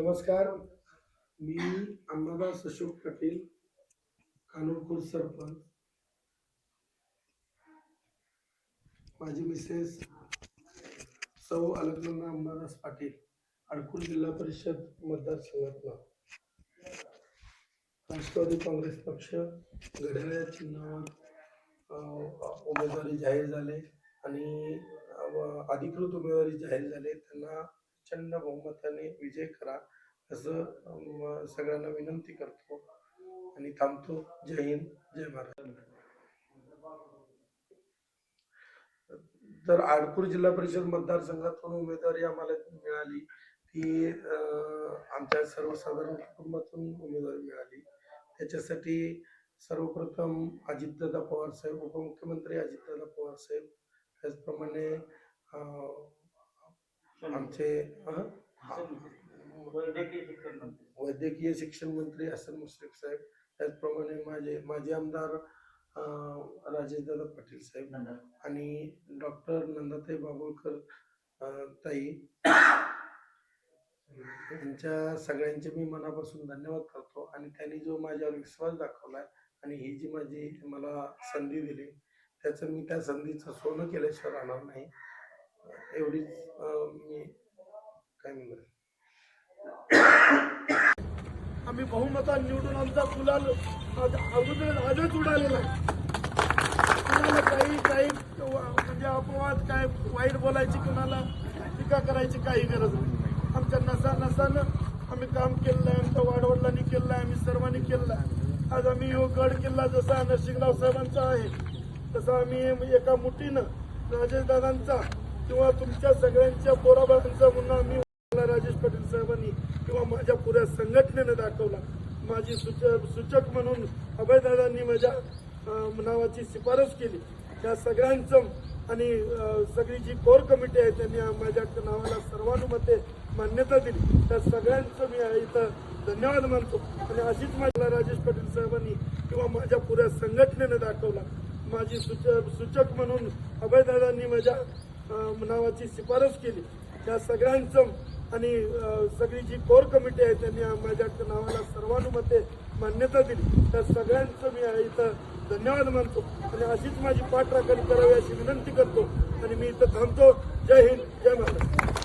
नमस्कार, मी अंबादास अशोक पाटील, कानूरखुर्द सरपंच. माझी मिसेस सौ अलकनंदा अंबादास पाटील, अडखूर जिल्हा परिषद मतदारसंघातला राष्ट्रवादी काँग्रेस पक्ष घड्याळ्या चिन्हावर उमेदवारी जाहीर झाले आणि अधिकृत उमेदवारी जाहीर झाले. त्यांना प्रचंड बहुमताने विजय करा असं सगळ्यांना विनंती करतो आणि थांबतो. जय हिंद, जय महाराष्ट्र. तर अडखूर जिल्हा परिषद मतदारसंघातून उमेदवारी आम्हाला मिळाली ती आमच्या सर्वसाधारण कुटुंबातून उमेदवारी मिळाली. त्याच्यासाठी सर्वप्रथम अजितदादा पवार साहेब, उपमुख्यमंत्री अजितदादा पवार साहेब, त्याचप्रमाणे आमचे वैद्यकीय शिक्षण मंत्री हसन मुश्रीफ साहेब, त्याचप्रमाणे माजी आमदार राजेशदादा पाटील साहेब आणि डॉक्टर नंदाताई बाबुळकर ताई, यांच्या सगळ्यांचे मी मनापासून धन्यवाद करतो. आणि त्यांनी जो माझ्यावर विश्वास दाखवलाय आणि ही जी माझी मला संधी दिली त्याचं मी त्या संधीचं सोनं केल्याशिवाय राहणार नाही, एवढीच मी काय म्हणणार. आम्ही बहुमतात निवडून आमचा गुलाल आजच उडालेला आहे. कुणाला काही म्हणजे अपवाद काय वाईट बोलायची, कुणाला टीका करायची काही गरज नाही. आमच्या नसानं आम्ही काम केलेलं आहे, आमच्या वाडवडिलांनी केलेलं आहे, आम्ही सर्वांनी केलेलं आहे. आज आम्ही गड किल्ला जसा नरसिंगराव साहेबांचा आहे तसा आम्ही एका मुठीनं राजेशदादांचा किंवा तुमच्या सगळ्यांच्या पोराबाळांचा म्हणून आम्ही राजेश पाटील साहेबांनी किंवा माझ्या पुऱ्या संघटनेने दाखवला. माझी सूचक म्हणून अभयदादांनी माझ्या नावाची शिफारस केली. त्या सगळ्यांचं आणि सगळी जी कोर कमिटी आहे त्यांनी माझ्या नावाला सर्वानुमते मान्यता दिली. त्या सगळ्यांचं मी इथं धन्यवाद मानतो. आणि अशीच माझ्या राजेश पाटील साहेबांनी किंवा माझ्या पुऱ्या संघटनेने दाखवला. माझी सूचक म्हणून अभयदादांनी माझ्या नावाची शिफारस केली. त्या सगळ्यांचं आणि सगळी जी कोर कमिटी आहे त्यांनी माझ्या नावाला सर्वानुमते मान्यता दिली. त्या सगळ्यांचं मी इथं धन्यवाद मानतो. आणि अशीच माझी पाठराखण करावी अशी विनंती करतो आणि मी इथं थांबतो. जय हिंद, जय महाराष्ट्र.